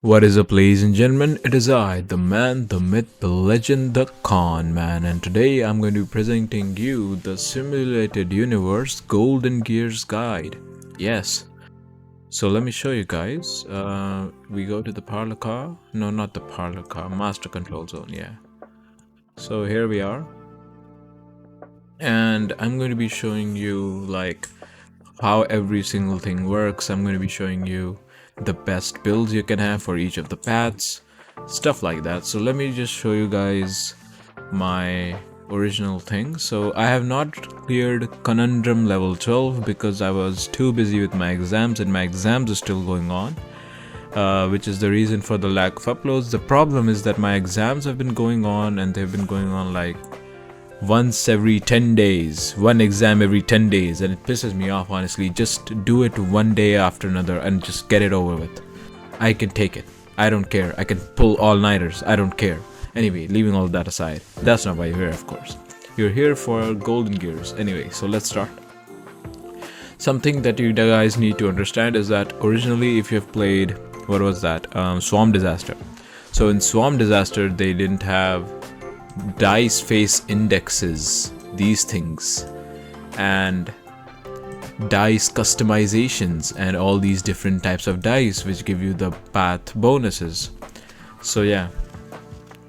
What is up, ladies and gentlemen? It is I, the man, the myth, the legend, the con man, and today I'm going to be presenting you the Simulated Universe Golden Gears Guide. Yes. So let me show you guys. We go to the parlor car. No, not the parlor car. Master control zone. Yeah. So here we are, and I'm going to be showing you like how every single thing works. I'm going to be showing you the best builds you can have for each of the paths, stuff like that. So let me just show you guys my original thing. So I have not cleared Conundrum level 12 because I was too busy with my exams, and my exams are still going on, which is the reason for the lack of uploads. The problem is that my exams have been going on, and they've been going on like once every 10 days, one exam every 10 days, and it pisses me off, honestly. Just do it one day after another and just get it over with. I can take it. I don't care. I can pull all-nighters. I don't care. Anyway, leaving all that aside, that's not why you're here, of course. You're here for Golden Gears. Anyway, so let's start. Something that you guys need to understand is that originally, if you've played, what was that? Swarm Disaster. So in Swarm Disaster, they didn't have dice face indexes, these things, and dice customizations, and all these different types of dice which give you the path bonuses. So yeah,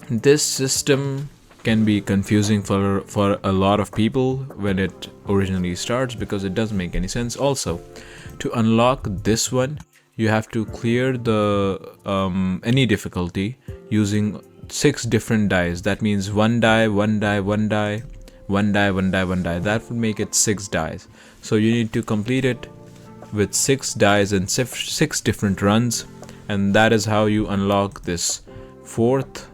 this system can be confusing for a lot of people when it originally starts, because it doesn't make any sense. Also, to unlock this one, you have to clear the any difficulty using 6 different dice. That means one die, one die, one die, one die, one die, one die. That would make it 6 dice. So you need to complete it with 6 dice and 6 different runs, and that is how you unlock this fourth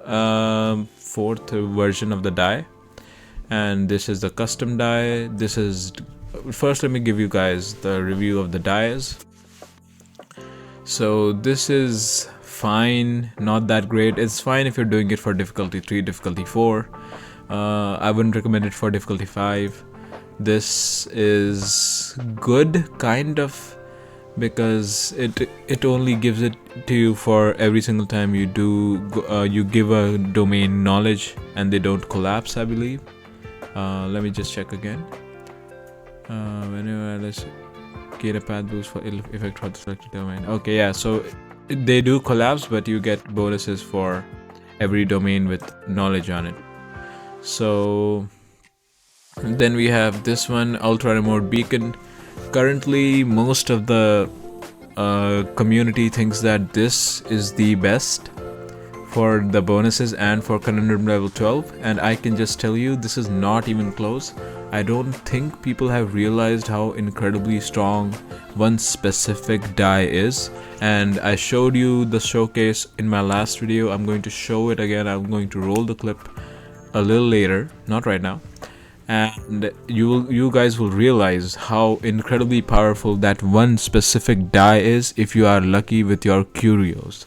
version of the die. And this is the custom die. This is, first let me give you guys the review of the dies. So this is fine, not that great. It's fine if you're doing it for difficulty 3, difficulty 4. I wouldn't recommend it for difficulty 5. This is good, kind of, because it only gives it to you for every single time you do you give a domain knowledge, and they don't collapse, I believe. Let me just check again. Whenever let's get a path boost for ill effect for the selected domain. Okay, yeah, so they do collapse, but you get bonuses for every domain with knowledge on it. So then we have this one, Ultra Remote Beacon. Currently, most of the community thinks that this is the best for the bonuses and for Conundrum level 12, and I can just tell you, this is not even close. I don't think people have realized how incredibly strong one specific die is, and I showed you the showcase in my last video. I'm going to show it again. I'm going to roll the clip a little later, not right now, and you guys will realize how incredibly powerful that one specific die is if you are lucky with your curios.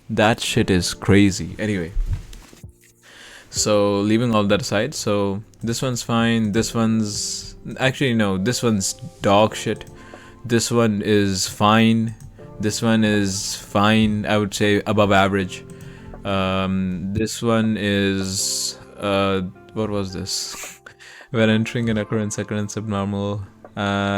That shit is crazy. Anyway, so leaving all that aside, so this one's fine. This one's actually, no, this one's dog shit. This one is fine. This one is fine, I would say above average. This one is what was this? When entering an occurrence abnormal.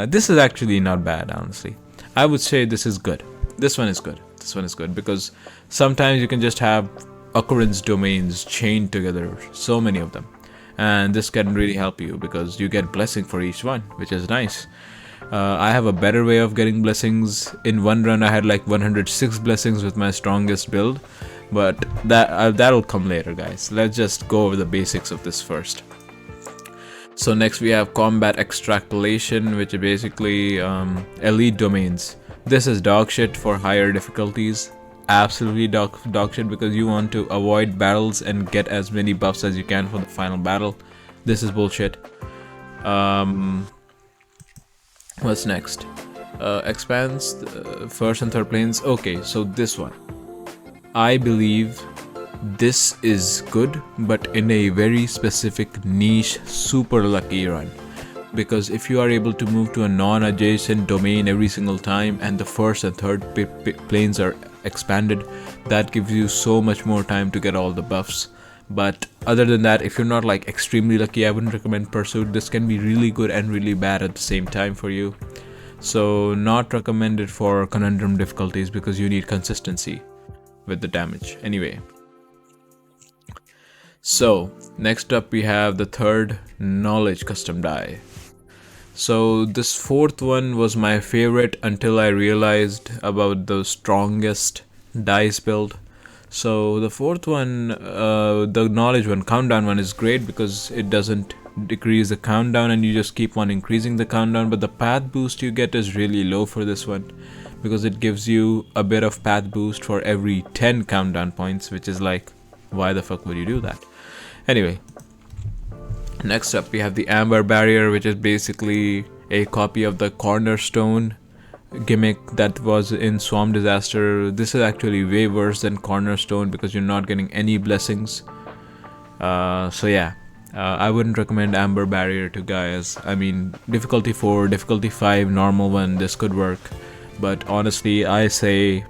This is actually not bad, honestly. I would say this is good. This one is good. This one is good because sometimes you can just have occurrence domains chained together, so many of them, and this can really help you because you get blessing for each one, which is nice. I have a better way of getting blessings. In one run I had like 106 blessings with my strongest build, but that'll come later, guys. Let's just go over the basics of this first. So next we have combat extrapolation, which is basically elite domains. This is dog shit for higher difficulties. Absolutely dog shit, because you want to avoid battles and get as many buffs as you can for the final battle. This is bullshit. What's next? Expands first and third planes. Okay, so this one, I believe this is good, but in a very specific niche super lucky run. Because if you are able to move to a non-adjacent domain every single time, and the first and third planes are expanded. That gives you so much more time to get all the buffs. But other than that, if you're not like extremely lucky, I wouldn't recommend Pursuit. This can be really good and really bad at the same time for you. So not recommended for Conundrum difficulties because you need consistency with the damage. Anyway, so next up we have the third Knowledge custom die. So this fourth one was my favorite until I realized about the strongest dice build. So the fourth one, the knowledge one, countdown one, is great because it doesn't decrease the countdown and you just keep on increasing the countdown, but the path boost you get is really low for this one because it gives you a bit of path boost for every 10 countdown points, which is like, why the fuck would you do that? Anyway, next up we have the Amber Barrier, which is basically a copy of the Cornerstone gimmick that was in Swarm Disaster. This is actually way worse than Cornerstone because you're not getting any blessings. So yeah, I wouldn't recommend Amber Barrier to guys. I mean, difficulty 4, difficulty 5, normal one, this could work. But honestly, I say,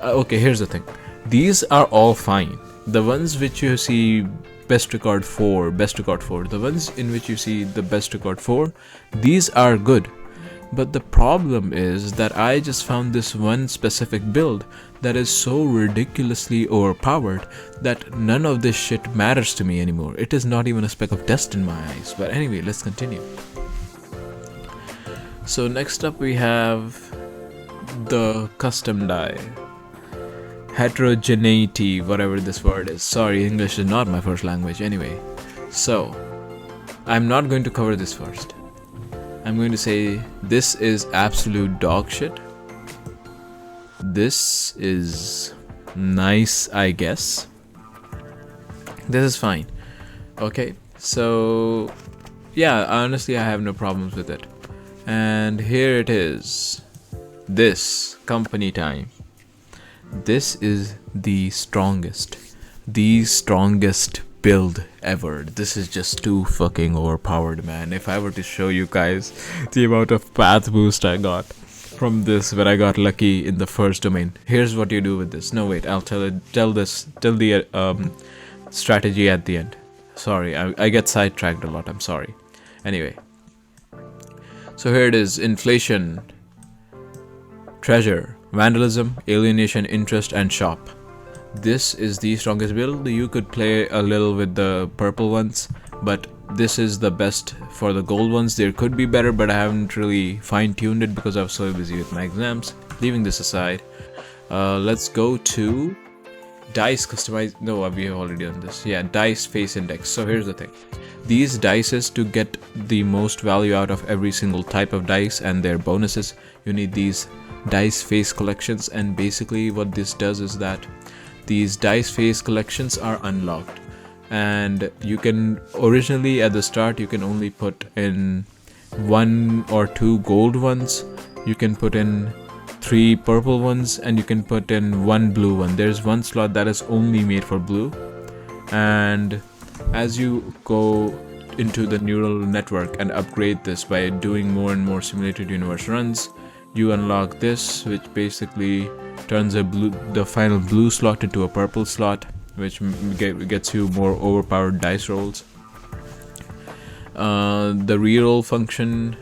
okay, here's the thing. These are all fine. The ones which you see best record 4, the ones in which you see the best record 4, these are good. But the problem is that I just found this one specific build that is so ridiculously overpowered that none of this shit matters to me anymore. It is not even a speck of dust in my eyes. But anyway, let's continue. So next up we have the custom die. Heterogeneity, whatever this word is. Sorry, English is not my first language. Anyway, so I'm not going to cover this first. I'm going to say this is absolute dog shit. This is nice, I guess. This is fine. Okay, so yeah, honestly, I have no problems with it. And here it is. This company time. This is the strongest build ever. This is just too fucking overpowered, man. If I were to show you guys the amount of path boost I got from this when I got lucky in the first domain. Here's what you do with this. No, wait, I'll tell the strategy at the end. Sorry, I get sidetracked a lot, I'm sorry. Anyway, so here it is. Inflation, treasure, vandalism, alienation, interest, and shop. This is the strongest build. You could play a little with the purple ones, but this is the best for the gold ones. There could be better, but I haven't really fine-tuned it because I was so busy with my exams. Leaving this aside, let's go to dice customize. No, we have already done this. Yeah, dice face index. So here's the thing. These dices, to get the most value out of every single type of dice and their bonuses, you need these dice face collections. And basically what this does is that these dice face collections are unlocked, and you can originally at the start you can only put in 1 or 2 gold ones, you can put in 3 purple ones, and you can put in 1 blue one. There's one slot that is only made for blue, and as you go into the neural network and upgrade this by doing more and more simulated universe runs, you unlock this, which basically turns the final blue slot into a purple slot, which gets you more overpowered dice rolls. The reroll function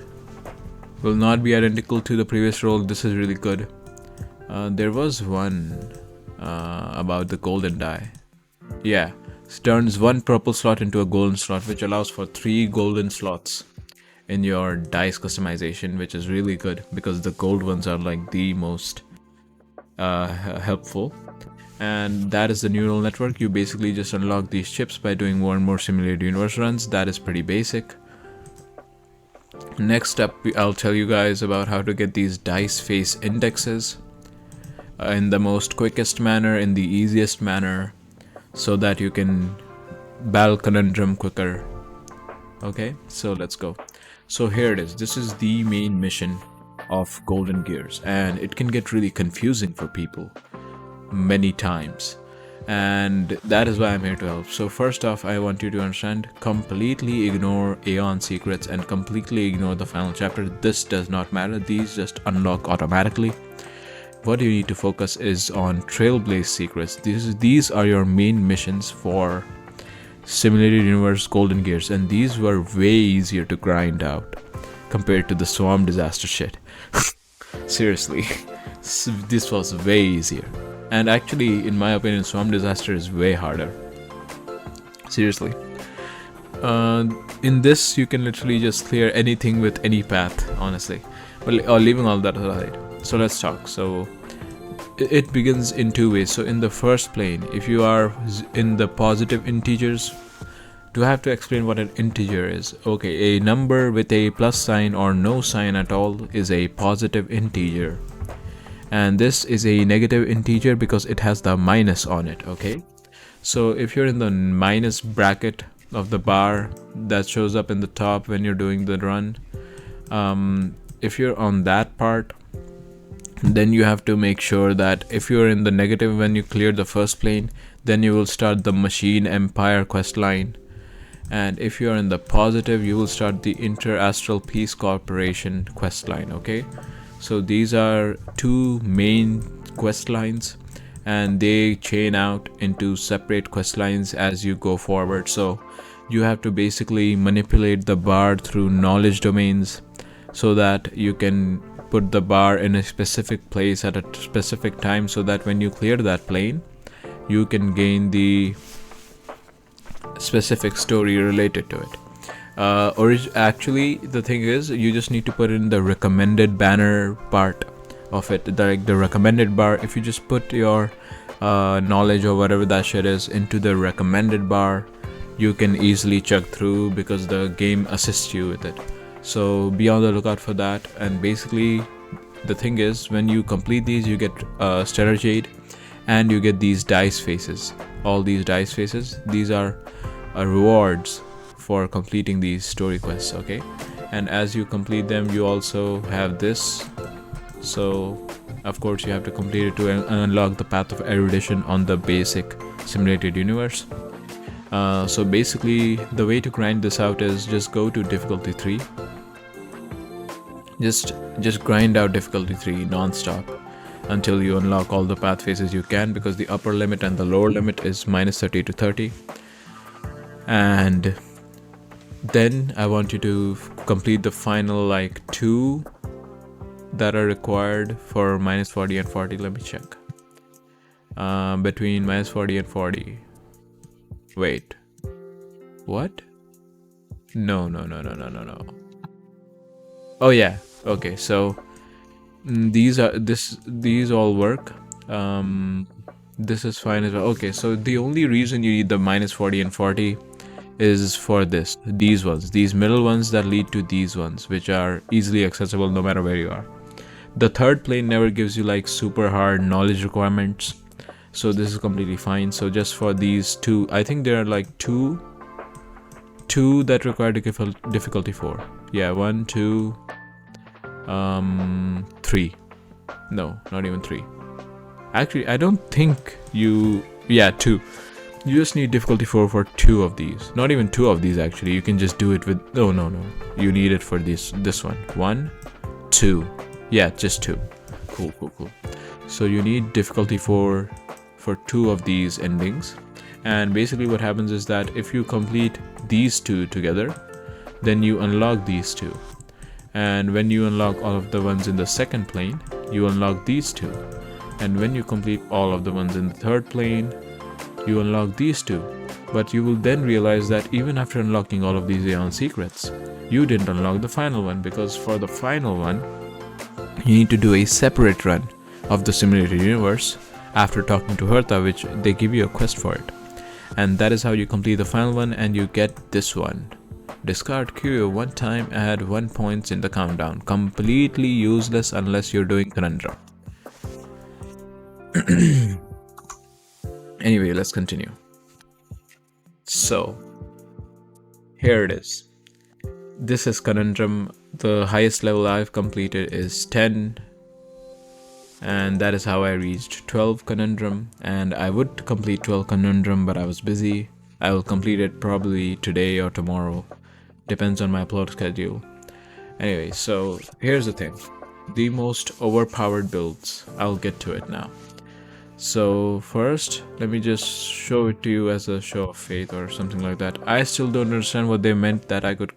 will not be identical to the previous roll. This is really good. There was one about the golden die. Yeah, it turns 1 purple slot into a golden slot, which allows for 3 golden slots in your dice customization, which is really good because the gold ones are like the most helpful. And that is the neural network. You basically just unlock these chips by doing more and more simulated universe runs. That is pretty basic. Next up, I'll tell you guys about how to get these dice face indexes in the most quickest manner, in the easiest manner, so that you can battle Conundrum quicker. Okay, so let's go. So here it is. This is the main mission of Golden Gears, and it can get really confusing for people many times, and that is why I'm here to help. So first off, I want you to understand, completely ignore Aeon secrets and completely ignore the final chapter. This does not matter. These just unlock automatically. what you need to focus is on Trailblaze secrets. These are your main missions for Simulated Universe Golden Gears, and these were way easier to grind out compared to the Swarm Disaster shit. Seriously, this was way easier. And actually, in my opinion, Swarm Disaster is way harder. Seriously. In this, you can literally just clear anything with any path, honestly. But leaving all that aside. So let's talk. So it begins in two ways. So in the first plane, if you are in the positive integers, do I have to explain what an integer is? Okay, a number with a plus sign or no sign at all is a positive integer. And this is a negative integer because it has the minus on it, okay? So if you're in the minus bracket of the bar that shows up in the top when you're doing the run, if you're on that part, then you have to make sure that if you're in the negative when you clear the first plane, then you will start the Machine Empire quest line. And if you're in the positive, you will start the Inter-Astral Peace Corporation quest line, okay? So these are two main quest lines, and they chain out into separate quest lines as you go forward. So you have to basically manipulate the bar through knowledge domains so that you can put the bar in a specific place at a specific time, so that when you clear that plane, you can gain the specific story related to it. Actually, the thing is, you just need to put in the recommended banner part of it, the recommended bar. If you just put your knowledge or whatever that shit is into the recommended bar, you can easily chug through because the game assists you with it. So be on the lookout for that. And basically, the thing is, when you complete these, you get Stellar Jade, and you get these dice faces. All these dice faces, these are rewards for completing these story quests, okay? And as you complete them, you also have this. So of course you have to complete it to unlock the path of erudition on the basic simulated universe. So basically, the way to grind this out is just go to difficulty 3. Just grind out difficulty 3 non-stop until you unlock all the path phases you can, because the upper limit and the lower limit is -30 to 30. And then I want you to complete the final like 2 that are required for -40 and 40. Let me check. Between -40 and 40. Wait. What? No. Oh yeah. Okay, so these all work. This is fine as well. Okay, so the only reason you need the -40 and 40 is for these ones, these middle ones that lead to these ones, which are easily accessible no matter where you are. The third plane never gives you like super hard knowledge requirements, so this is completely fine. So just for these two, I think there are like two that require difficulty 4. Yeah, 1, 2, 3. No, not even 3. Actually, I don't think you... Yeah, 2. You just need difficulty 4 for 2 of these. Not even 2 of these, actually. You can just do it with... No. You need it for this one. 1, 2. Yeah, just 2. Cool. So you need difficulty 4 for 2 of these endings. And basically what happens is that if you complete these 2 together, then you unlock these 2. And when you unlock all of the ones in the second plane, you unlock these 2. And when you complete all of the ones in the third plane, you unlock these 2. But you will then realize that even after unlocking all of these Aeon secrets, you didn't unlock the final one, because for the final one, you need to do a separate run of the simulated universe after talking to Hertha, which they give you a quest for it. And that is how you complete the final one, and you get this one. Discard Curio 1 time, add 1 points in the countdown. Completely useless unless you're doing Conundrum. Anyway, let's continue. So, here it is. This is Conundrum. The highest level I've completed is 10. And that is how I reached 12 Conundrum. And I would complete 12 Conundrum, but I was busy. I will complete it probably today or tomorrow. Depends on my upload schedule. Anyway, so here's the thing. the most overpowered builds. I'll get to it now. So first, let me just show it to you as a show of faith or something like that. I still don't understand what they meant that I could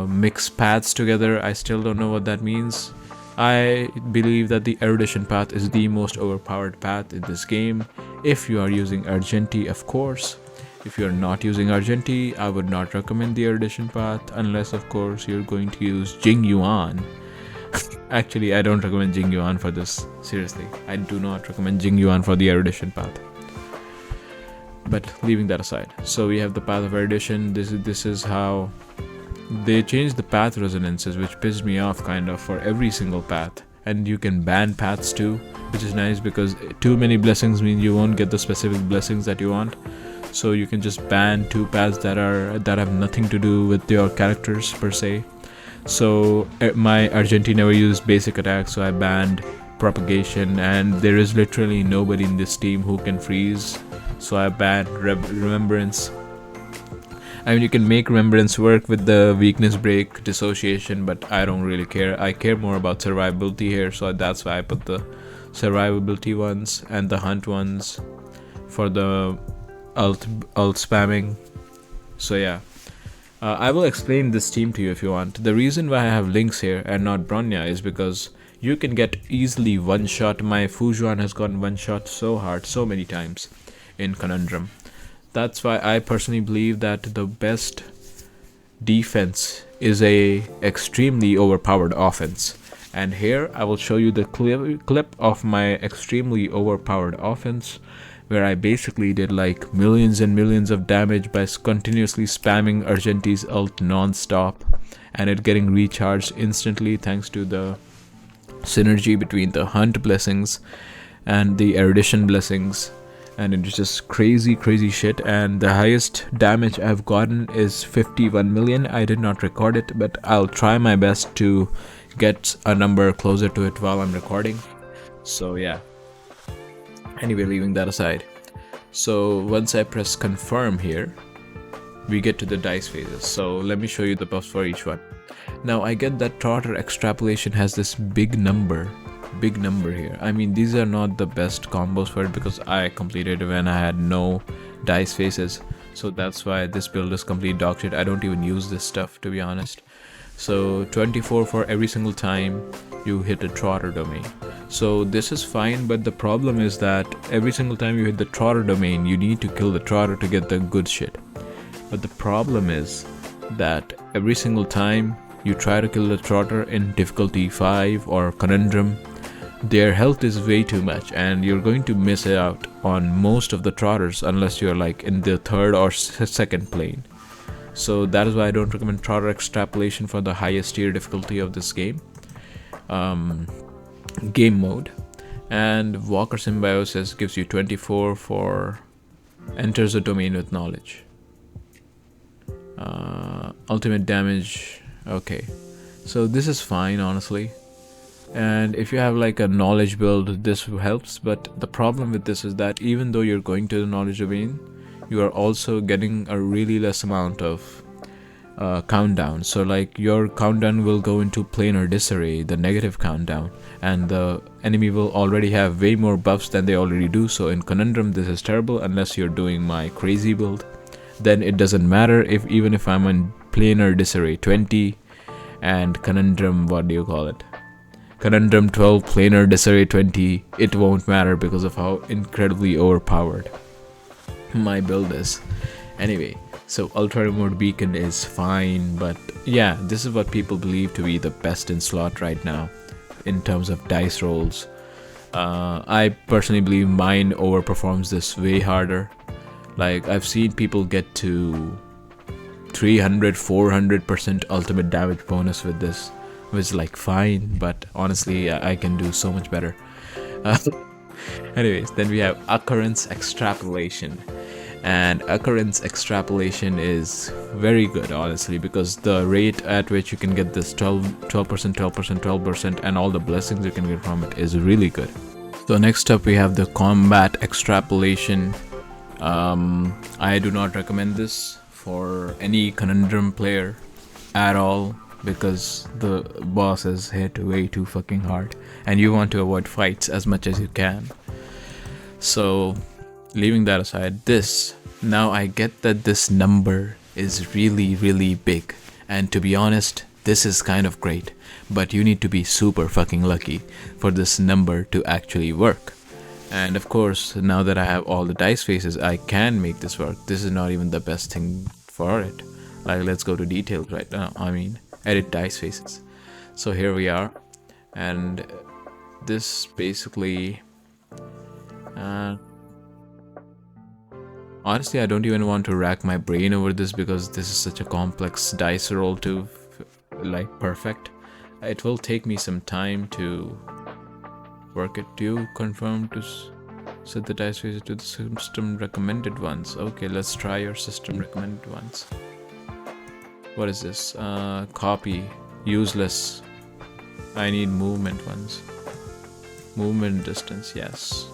mix paths together. I still don't know what that means. I believe that the erudition path is the most overpowered path in this game. If you are using Argenti, of course. If you are not using Argenti, I would not recommend the erudition path unless, of course, you're going to use Jing Yuan. Actually, I don't recommend Jing Yuan for this. Seriously, I do not recommend Jing Yuan for the erudition path. But leaving that aside, so we have the path of erudition. This is how they changed the path resonances, which pissed me off kind of for every single path. And you can ban paths too, which is nice because too many blessings mean you won't get the specific blessings that you want. So you can just ban 2 paths that have nothing to do with your characters per se. So my Argenti never used basic attack, so I banned propagation, and there is literally nobody in this team who can freeze, so I banned remembrance. I mean, you can make remembrance work with the weakness break dissociation, but I don't really care. I care more about survivability here, so that's why I put the survivability ones and the hunt ones for the ult spamming. So yeah. I will explain this team to you if you want. The reason why I have Lynx here and not Bronya is because you can get easily one-shot. My Fujuan has gotten one-shot so hard, so many times in Conundrum. That's why I personally believe that the best defense is a extremely overpowered offense. And here I will show you the clip of my extremely overpowered offense, where I basically did like millions and millions of damage by continuously spamming Argenti's ult non-stop and it getting recharged instantly thanks to the synergy between the hunt blessings and the erudition blessings. And it's just crazy shit, and the highest damage I've gotten is 51 million. I did not record it, but I'll try my best to get a number closer to it while I'm recording. So yeah. Anyway, leaving that aside, so once I press confirm here, we get to the dice phases. So let me show you the buffs for each one. Now I get that Trotter extrapolation has this big number here. I mean, these are not the best combos for it because I completed it when I had no dice phases, so that's why this build is complete dog shit. I don't even use this stuff, to be honest. So 24 for every single time you hit a Trotter domain. So this is fine, but the problem is that every single time you hit the Trotter domain, you need to kill the Trotter to get the good shit. But the problem is that every single time you try to kill the Trotter in difficulty 5 or Conundrum, their health is way too much and you're going to miss out on most of the Trotters unless you're like in the 3rd or 2nd plane. So that is why I don't recommend Trotter extrapolation for the highest tier difficulty of this game. Game mode. And Walker Symbiosis gives you 24 for enters a domain with knowledge. Ultimate damage, okay. So this is fine, honestly. And if you have like a knowledge build, this helps, but the problem with this is that even though you're going to the knowledge domain, you are also getting a really less amount of countdown. So like your countdown will go into planar disarray, the negative countdown, and the enemy will already have way more buffs than they already do. So in Conundrum this is terrible unless you're doing my crazy build. Then it doesn't matter even if I'm on planar disarray 20 and Conundrum, what do you call it? Conundrum 12, planar disarray 20, it won't matter because of how incredibly overpowered my build is. Anyway, so Ultra Remote Beacon is fine, but yeah, this is what people believe to be the best in slot right now in terms of dice rolls. I personally believe mine overperforms this way harder. Like, I've seen people get to 300-400% ultimate damage bonus with this, which is like fine, but honestly I can do so much better. Anyways, then we have Occurrence Extrapolation. And Occurrence Extrapolation is very good, honestly, because the rate at which you can get this 12%, and all the blessings you can get from it is really good. So next up we have the Combat Extrapolation. I do not recommend this for any Conundrum player at all. because the boss is hit way too fucking hard and you want to avoid fights as much as you can. So leaving that aside, this, now I get that this number is really big, and to be honest, this is kind of great, but you need to be super fucking lucky for this number to actually work. And of course, now that I have all the dice faces, I can make this work. This is not even the best thing for it. Like, let's go to details right now. I mean, edit dice faces. So here we are, and this basically honestly, I don't even want to rack my brain over this because this is such a complex dice roll to like perfect. It will take me some time to work it. Do you confirm to set the dice faces to the system recommended ones? Okay, let's try your system recommended ones. What is this? Copy. Useless. I need movement ones. Movement distance, yes.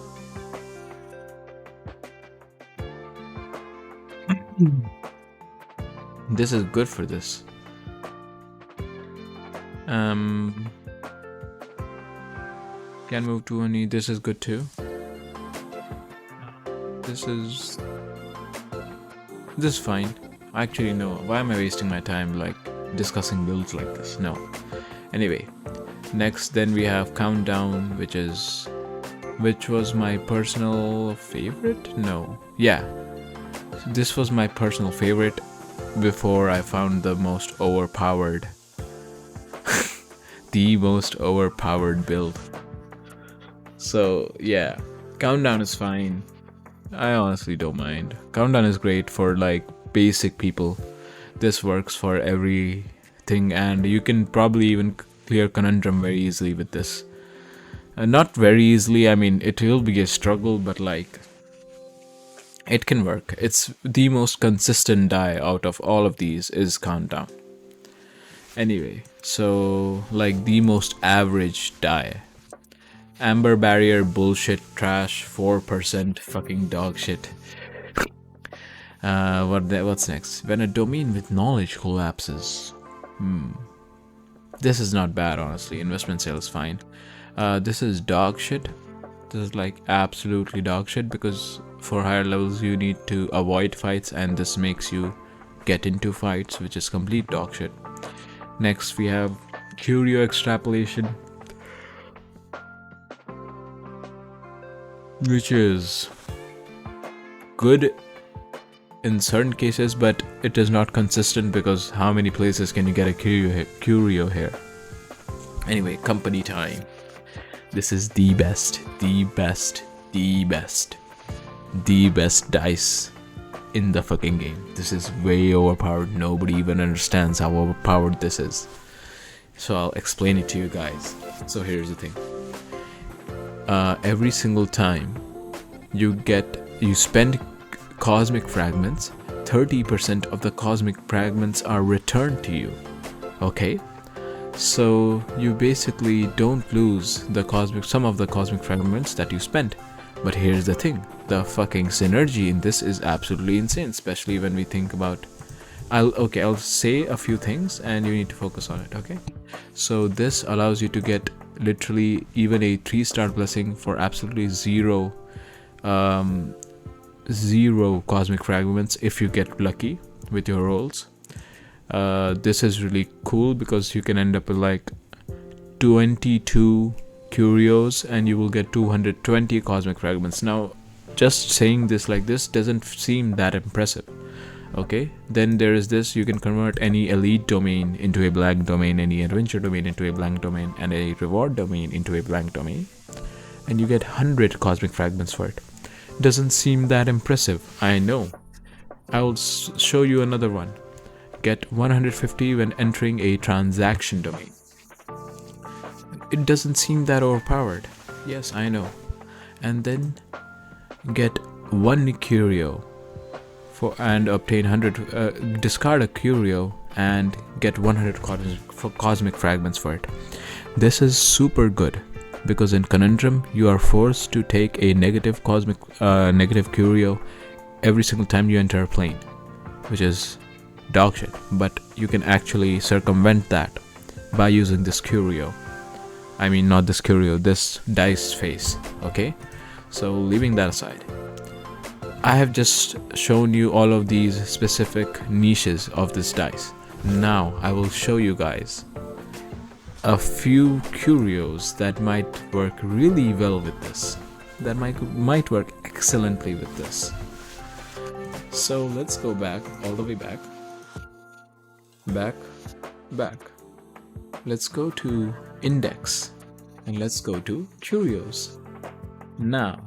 This is good for this. Can move to any. This is good too. This is fine. Actually, no. Why am I wasting my time like discussing builds like this? No. Anyway, next then we have countdown, which was my personal favorite. No, yeah, this was my personal favorite before I found the most overpowered, the most overpowered build. So yeah, countdown is fine. I honestly don't mind. Countdown is great for like basic people. This works for everything, and you can probably even clear conundrum very easily with this. Not very easily, I mean, it will be a struggle, but like, it can work. It's the most consistent die out of all of these is countdown. Anyway, so like the most average die. Amber barrier, bullshit, trash, 4%, fucking dog shit. What's next? When a domain with knowledge collapses. This is not bad, honestly. Investment sale is fine. This is dog shit. This is like absolutely dog shit because for higher levels you need to avoid fights, and this makes you get into fights, which is complete dog shit. Next we have curio extrapolation, which is good in certain cases, but it is not consistent because how many places can you get a curio here? Anyway, company time. This is the best dice in the fucking game. This is way overpowered. Nobody even understands how overpowered this is. So I'll explain it to you guys. So here's the thing. Every single time you spend cosmic fragments, 30% of the cosmic fragments are returned to you. Okay? So you basically don't lose some of the cosmic fragments that you spent. But here's the thing, the fucking synergy in this is absolutely insane, especially when we think about... I'll say a few things and you need to focus on it, okay? So this allows you to get literally even a 3-star blessing for absolutely zero cosmic fragments if you get lucky with your rolls. This is really cool because you can end up with like 22 curios and you will get 220 cosmic fragments. Now, just saying this like this doesn't seem that impressive. Okay, then there is this. You can convert any elite domain into a blank domain, any adventure domain into a blank domain, and a reward domain into a blank domain, and you get 100 cosmic fragments for it. Doesn't seem that impressive, I know. I will show you another one. Get 150 when entering a transaction domain. It doesn't seem that overpowered. Yes, I know. And then get 1 curio and obtain 100. Discard a curio and get 100 cosmic fragments for it. This is super good because in Conundrum you are forced to take a negative curio every single time you enter a plane, which is dog shit, but you can actually circumvent that by using this curio. I mean, not this curio, this dice face. Okay, so leaving that aside, I have just shown you all of these specific niches of this dice. Now I will show you guys a few curios that might work really well with this, that might work excellently with this. So let's go back, all the way back. Let's go to index and let's go to curios. Now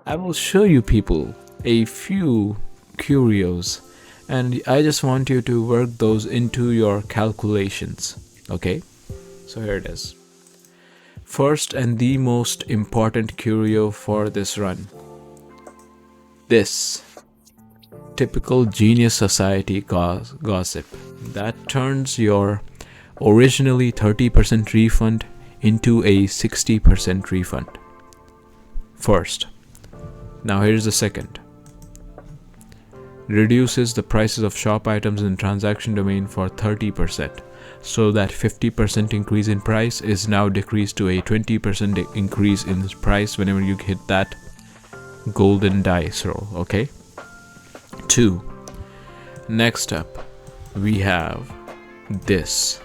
I will show you people a few curios, and I just want you to work those into your calculations. Okay, so here it is. First and the most important curio for this run, this typical Genius Society gossip that turns your originally 30% refund into a 60% refund. First. Now here's the second. Reduces the prices of shop items in transaction domain for 30%, so that 50% increase in price is now decreased to a 20% increase in price whenever you hit that golden dice roll. Okay. 2. Next up, we have this.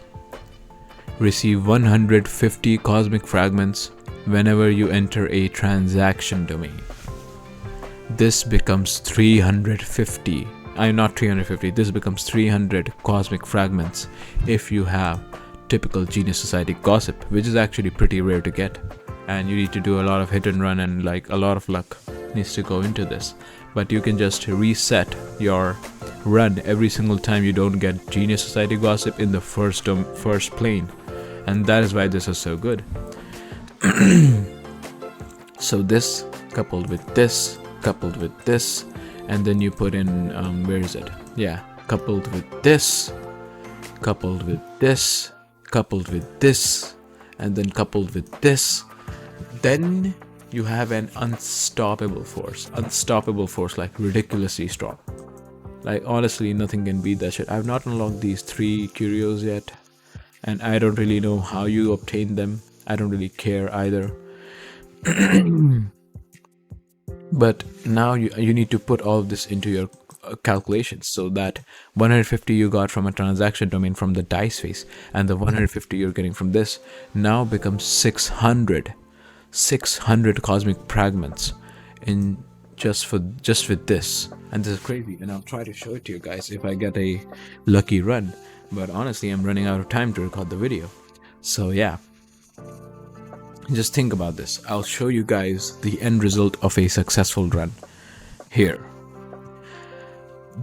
Receive 150 cosmic fragments whenever you enter a transaction domain. This becomes 350. Not 350. This becomes 300 cosmic fragments if you have typical Genius Society gossip, which is actually pretty rare to get, and you need to do a lot of hit and run, and like a lot of luck needs to go into this. But you can just reset your run every single time you don't get Genius Society gossip in the first plane, and that is why this is so good. So this coupled with this, coupled with this, and then you put in where is it? Yeah, coupled with this, coupled with this, coupled with this, and then coupled with this, then you have an unstoppable force, like ridiculously strong. Like honestly, nothing can beat that shit. I've not unlocked these 3 curios yet, and I don't really know how you obtain them. I don't really care either. But now you need to put all of this into your calculations, so that 150 you got from a transaction domain from the dice face, and the 150 you're getting from this now becomes 600 cosmic fragments in just with this. And this is crazy, and I'll try to show it to you guys if I get a lucky run, but honestly I'm running out of time to record the video. So yeah, just think about this. I'll show you guys the end result of a successful run here.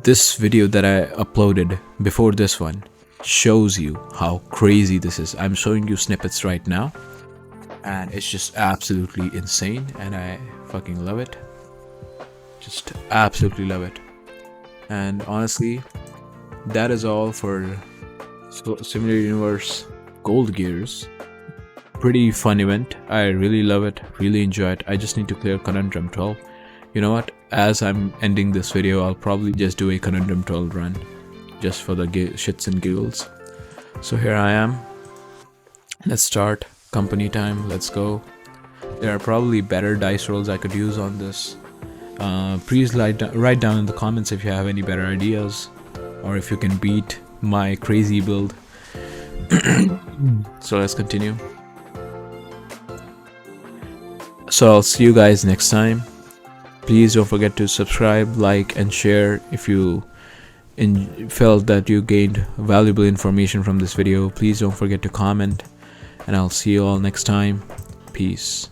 This video that I uploaded before this one shows you how crazy this is. I'm showing you snippets right now, and it's just absolutely insane, and I fucking love it. Just absolutely love it. And honestly, that is all for Simulator Universe Gold Gears. Pretty fun event. I really love it, really enjoy it. I just need to clear Conundrum 12. You know what, as I'm ending this video, I'll probably just do a Conundrum 12 run just for the shits and giggles. So here I am. Let's start. Company time. Let's go. There are probably better dice rolls I could use on this. Please write down in the comments if you have any better ideas, or if you can beat my crazy build. So let's continue. So I'll see you guys next time. Please don't forget to subscribe, like, and share if you felt that you gained valuable information from this video. Please don't forget to comment, and I'll see you all next time. Peace.